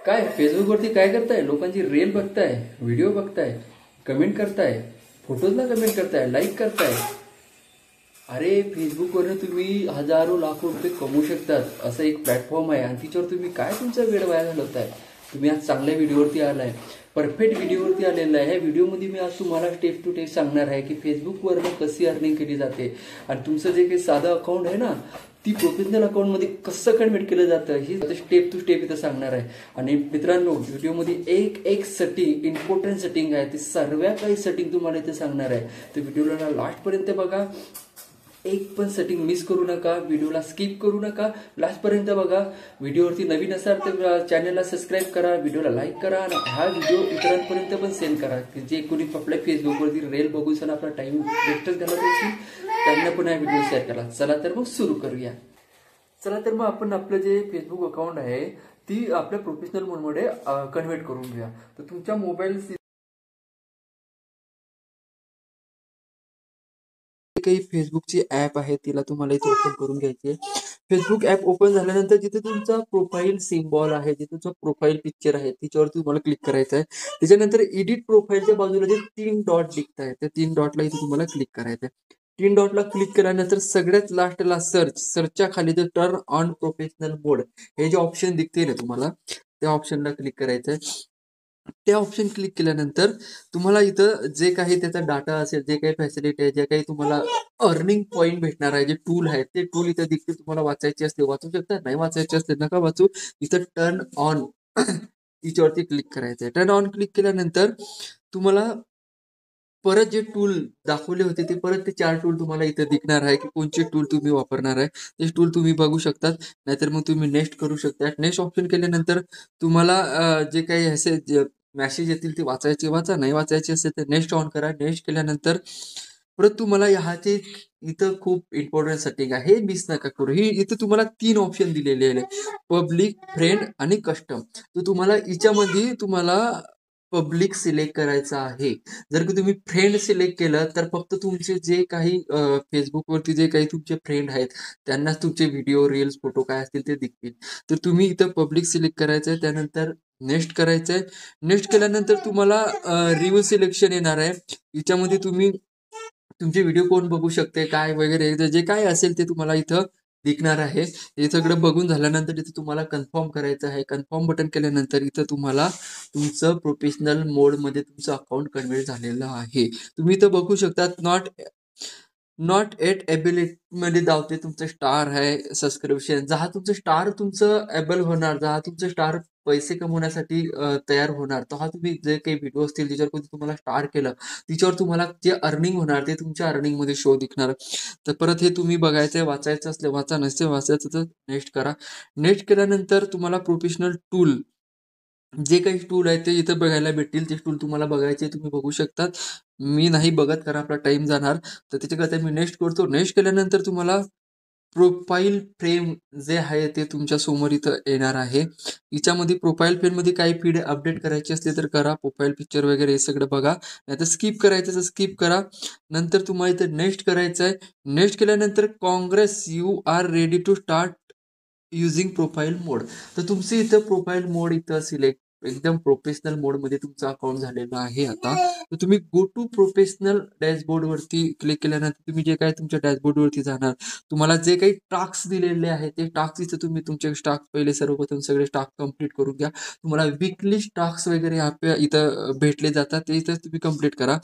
काय फेसबुकवरती काय करताय? लोकांची रील बघताय, व्हिडिओ बघताय, कमेंट करताय, फोटोजला कमेंट करताय, लाईक करताय. अरे फेसबुकवरनं तुम्ही हजारो लाखो रुपये कमवू शकतात. असं एक प्लॅटफॉर्म आहे आणि तिच्यावर तुम्ही काय तुमचा वेळ वाया घालवताय. तुम्ही आज चांगल्या व्हिडिओवरती आलाय, परफेक्ट व्हिडिओवरती आलेला आहे. ह्या व्हिडिओमध्ये मी आज तुम्हाला स्टेप टू स्टेप सांगणार आहे की फेसबुकवरनं कशी अर्निंग केली जाते आणि तुमचं जे काही साधं अकाउंट आहे ना, ती प्रोफेशनल अकाउंटमध्ये कसं कन्व्हर्ट केलं जातं ही स्टेप टू स्टेप इथं सांगणार आहे. आणि मित्रांनो, व्हिडिओमध्ये एक एक सेटिंग, इम्पॉर्टंट सेटिंग आहे, ती सर्व काही सेटिंग तुम्हाला इथे सांगणार आहे. तर व्हिडिओला लास्टपर्यंत बघा, एक पण सेटिंग मिस करू नका, व्हिडिओला स्किप करू नका, लास्टपर्यंत बघा. व्हिडिओवरती नवीन असाल तर चॅनलला सबस्क्राईब करा, व्हिडिओला लाईक करा आणि हा व्हिडिओ इतरांपर्यंत पण सेंड करा की जे कोणी आपल्या फेसबुकवरती रील बघून सण आपला टाइम वेस्टच घालत असेल त्यांना पण हा व्हिडिओ शेअर करा. चला तर मग सुरू करूया. चला तर मग आपण आपलं जे फेसबुक अकाउंट आहे ती आपल्या प्रोफेशनल मोडमध्ये कन्व्हर्ट करून घेऊया. तर तुमच्या मोबाईल काही फेसबुकची ऍप आहे तिला तुम्हाला इथे ओपन करून घ्यायची आहे. फेसबुक ऍप ओपन झाल्यानंतर जिथे तुमचा प्रोफाईल सिम्बॉल आहे, जिथे तुमचा प्रोफाईल पिक्चर आहे तिच्यावरती तुम्हाला क्लिक करायचं आहे. त्याच्यानंतर एडिट प्रोफाईलच्या बाजूला जे 3 डॉट दिसत आहे त्या 3 डॉटला इथे तुम्हाला क्लिक करायचं आहे. 3 डॉटला क्लिक केल्यानंतर सगळ्यात लास्टला सर्चच्या खाली जे टर्न ऑन प्रोफेशनल मोड हे जे ऑप्शन दिसते ना तुम्हाला, त्या ऑप्शनला क्लिक करायचं आहे. त्या ऑप्शन क्लिक केल्यानंतर तुम्हाला इथं जे काही त्याचा डाटा असेल, जे काही फॅसिलिटी आहे, जे काही तुम्हाला अर्निंग पॉईंट भेटणार आहे, जे टूल आहेत ते टूल इथं दिसते. तुम्हाला वाचायचे असते वाचू शकता, नाही वाचायचे असते नका वाचू. इथं टर्न ऑन तिच्यावरती क्लिक करायचं आहे. टर्न ऑन क्लिक केल्यानंतर तुम्हाला परत जे टूल दाखवले होते ते परत ते 4 टूल तुम्हाला इथं दिसणार आहे की कोणचे टूल तुम्ही वापरणार आहे. ते टूल तुम्ही बघू शकतात, नाहीतर मग तुम्ही नेक्स्ट करू शकता. नेक्स्ट ऑप्शन केल्यानंतर तुम्हाला जे काही असे मॅसेज येतील ते वाचायचे वाचा, नाही वाचायचे असेल तर नेक्स्ट ऑन करा. नेक्स्ट केल्यानंतर परत तुम्हाला ह्याचे इथं खूप इम्पॉर्टंट सेटिंग आहे, हे मिस नका करू. ही इथं तुम्हाला 3 ऑप्शन दिलेले आहे, पब्लिक, फ्रेंड आणि कस्टम. तर तुम्हाला याच्यामध्ये तुम्हाला पब्लिक सिलेक्ट करायचं आहे. जर का तुम्ही फ्रेंड सिलेक्ट केलं तर फक्त तुमचे जे काही फेसबुकवरती जे काही तुमचे फ्रेंड आहेत त्यांनाच तुमचे व्हिडिओ, रील्स, फोटो काय असतील ते दिसतील. तर तुम्ही इथं पब्लिक सिलेक्ट करायचं आहे, त्यानंतर नेक्स्ट करायचं आहे. नेक्स्ट केल्यानंतर तुम्हाला रिव्ह्यू सिलेक्शन येणार आहे. याच्यामध्ये तुम्ही तुमचे व्हिडिओ कोण बघू शकते काय वगैरे जे काय असेल ते तुम्हाला इथं दिसणार आहे. हे सगळं बघून झाल्यानंतर इथं तुम्हाला कन्फर्म करायचं आहे. कन्फर्म बटन केल्यानंतर इथं तुम्हाला तुमचं प्रोफेशनल मोडमध्ये तुमचं अकाउंट कन्व्हर्ट झालेलं आहे. तुम्ही इथं बघू शकता नॉट एट एबिलिटी मध्ये दावते तुमचं स्टार आहे सबस्क्रिप्शन. जहा तुमचं स्टार तुमचं एबल होणार, जहा तुमचं स्टार पैसे कमवण्यासाठी तयार होणार, तेव्हा तुम्ही जे काही व्हिडिओ असतील ज्याच्यावर कोणी तुम्हाला स्टार केलं तिच्यावर तुम्हाला जे अर्निंग होणार ते तुमच्या अर्निंग मध्ये शो दिसणार. तर परत हे तुम्ही बघायचंय, वाचायचं असले वाचा, नसते वाचायचं तर नेक्स्ट करा. नेक्स्ट केल्यानंतर तुम्हाला प्रोफेशनल टूल जे काही टूल आहेत ते इथं बघायला भेटतील. ते टूल तुम्हाला बघायचे तुम्ही बघू शकतात. मी नाही बघत कारण आपला टाइम जाणार, तर त्याच्याकरता मी नेक्स्ट करतो. नेक्स्ट केल्यानंतर तुम्हाला प्रोफाईल फ्रेम जे आहे ते तुमच्या समोर इथं येणार आहे. याच्यामध्ये प्रोफाईल फ्रेममध्ये काही फीड अपडेट करायची असले तर करा, प्रोफाईल पिक्चर वगैरे हे सगळं बघा, नाही तर स्किप करायचं तर स्किप करा. नंतर तुम्हाला इथं नेक्स्ट करायचं आहे. नेक्स्ट केल्यानंतर congrats you are ready to start using profile mode. तर तुमचं इथं प्रोफाईल मोड इथं सिलेक्ट एकदम प्रोफेशनल मोडमध्ये तुमचं अकाउंट झालेलं आहे आता. तर तुम्ही गो टू प्रोफेशनल डॅशबोर्डवरती क्लिक केल्यानंतर तुम्ही जे काही तुमच्या डॅशबोर्डवरती जाणार, तुम्हाला जे काही टास्क दिलेले आहेत ते टास्क इथं तुम्ही तुमचे टास्क पहिले सर्वप्रथम सगळे टास्क कंप्लीट करून घ्या. तुम्हाला वीकली टास्क वगैरे इथं भेटले जातात, ते इथं तुम्ही कंप्लीट करा.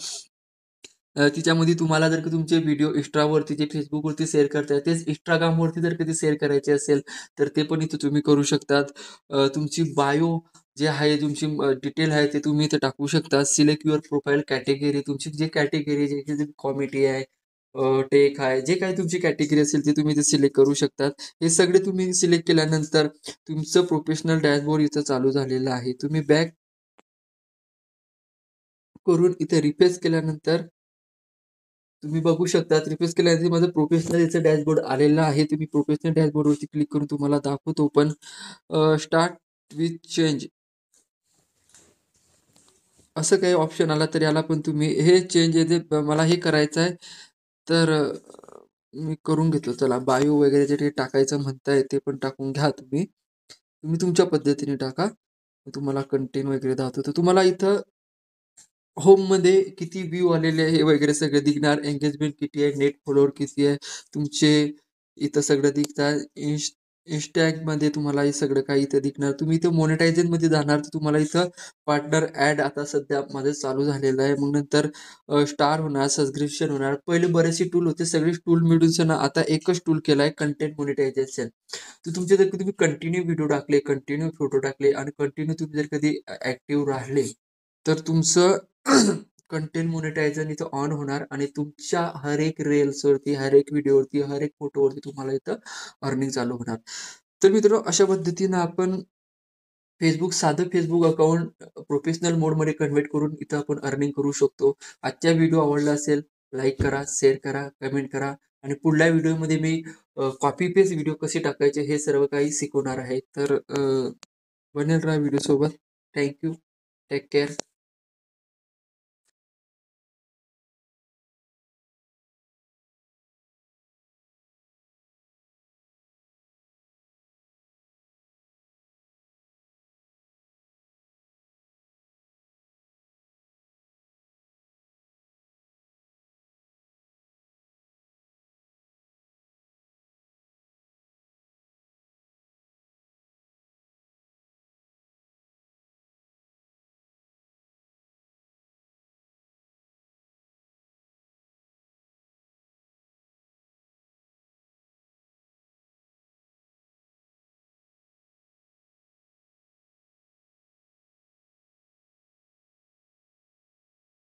तिच्यामध्ये तुम्हाला जर का तुमचे व्हिडिओ इंस्टावरती जे फेसबुकवरती शेअर करताय तेच इंस्टाग्रामवरती जर कधी शेअर करायचे असेल तर ते पण इथं तुम्ही करू शकतात. तुमची बायो जे आहे, तुमची डिटेल आहे ते तुम्ही इथे टाकू शकता. सिलेक्ट युअर प्रोफाईल कॅटेगरी, तुमची जे कॅटेगरी जे कॉमेडी आहे, टेक आहे, जे काही तुमची कॅटेगरी असेल ते तुम्ही इथे सिलेक्ट करू शकतात. हे सगळे तुम्ही सिलेक्ट केल्यानंतर तुमचं प्रोफेशनल डॅशबोर्ड इथं चालू झालेलं आहे. तुम्ही बॅक करून इथे रिफ्रेश केल्यानंतर तुम्ही बघू शकता. रिफ्रेश केल्यानंतर माझं प्रोफेशनल याचं डॅशबोर्ड आलेलं आहे. तुम्ही प्रोफेशनल डॅशबोर्डवरती क्लिक करून तुम्हाला दाखवतो. पण स्टार्ट विथ चेंज असं काही ऑप्शन आला तर याला पण तुम्ही हे चेंज येते मला हे करायचं आहे तर मी करून घेतो. चला बायो वगैरे जे काही टाकायचं म्हणताय ते पण टाकून घ्या. तुम्ही तुम्ही तुमच्या पद्धतीने टाका. तुम्हाला कंटेंट वगैरे दाखवतो. तुम्हाला इथं होममध्ये किती व्ह्यू आलेले आहे हे वगैरे सगळं दिसणार. एंगेजमेंट किती आहे, नेट फॉलोअर किती आहे, तुमचे इथं सगळं दिसतं. Instagramमध्ये तुम्हाला हे सगळं काही इथं दिसणार. तुम्ही इथं मोनेटायझेशनमध्ये जाणार तर तुम्हाला इथं पार्टनर ॲड आता सध्या माझं चालू झालेलं आहे. मग नंतर स्टार होणार, सबस्क्रिप्शन होणार. पहिले बरेचसे टूल होते. सगळे टूल मिळून ना आता एकच टूल केला आहे कंटेंट मोनेटायझेशन. तर तुमचे जर तुम्ही कंटिन्यू व्हिडिओ टाकले, कंटिन्यू फोटो टाकले आणि कंटिन्यू तुम्ही जर कधी ॲक्टिव्ह राहिले, तर तुमचं कंटेंट मोनेटायझेशन इथं ऑन होणार आणि तुमच्या हर एक रील्सवरती, हर एक व्हिडिओवरती, हर एक फोटोवरती तुम्हाला इथं अर्निंग चालू होणार. तर मित्रांनो, अशा पद्धतीनं आपण साधं फेसबुक अकाउंट प्रोफेशनल मोडमध्ये कन्व्हर्ट करून इथं आपण अर्निंग करू शकतो. आजचा व्हिडिओ आवडला असेल, लाईक करा, शेअर करा, कमेंट करा आणि पुढल्या व्हिडिओमध्ये मी कॉपी पेस्ट व्हिडिओ कसे टाकायचे हे सर्व काही शिकवणार आहे. तर बनेल राहा व्हिडिओसोबत. Thank you. Take care.